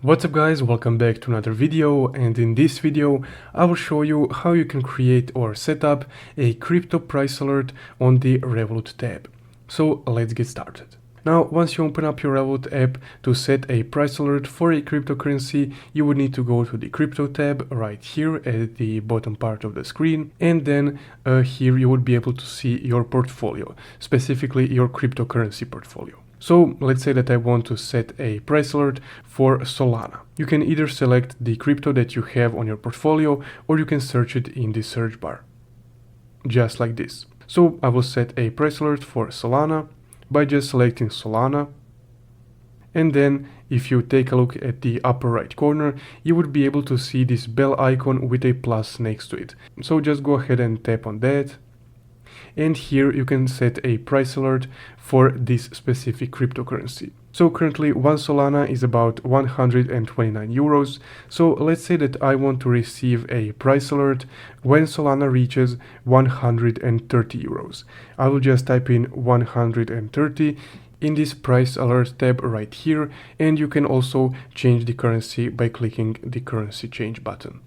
What's up guys, welcome back to another video, and in this video I will show you how you can create or set up a crypto price alert on the Revolut tab. So let's get started. Now once you open up your Revolut app to set a price alert for a cryptocurrency, you would need to go to the crypto tab right here at the bottom part of the screen, and then here you would be able to see your portfolio, specifically your cryptocurrency portfolio. So let's say that I want to set a price alert for Solana. You can either select the crypto that you have on your portfolio, or you can search it in the search bar, just like this. So I will set a price alert for Solana by just selecting Solana. And then if you take a look at the upper right corner, you would be able to see this bell icon with a plus next to it. So just go ahead and tap on that. And here you can set a price alert for this specific cryptocurrency. So currently one Solana is about 129 euros. So let's say that I want to receive a price alert when Solana reaches 130 euros. I will just type in 130 in this price alert tab right here, and you can also change the currency by clicking the currency change button,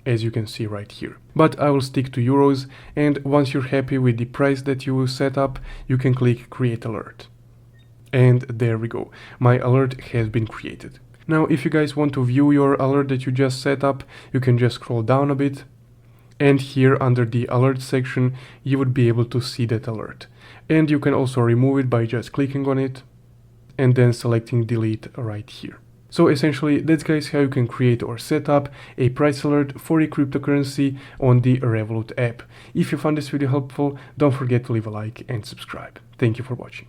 as you can see right here. But I will stick to euros, and once you're happy with the price that you will set up, you can click create alert. And there we go, my alert has been created. Now if you guys want to view your alert that you just set up, you can just scroll down a bit, and here under the alert section you would be able to see that alert. And you can also remove it by just clicking on it and then selecting delete right here. So essentially, that's guys how you can create or set up a price alert for a cryptocurrency on the Revolut app. If you found this video helpful, don't forget to leave a like and subscribe. Thank you for watching.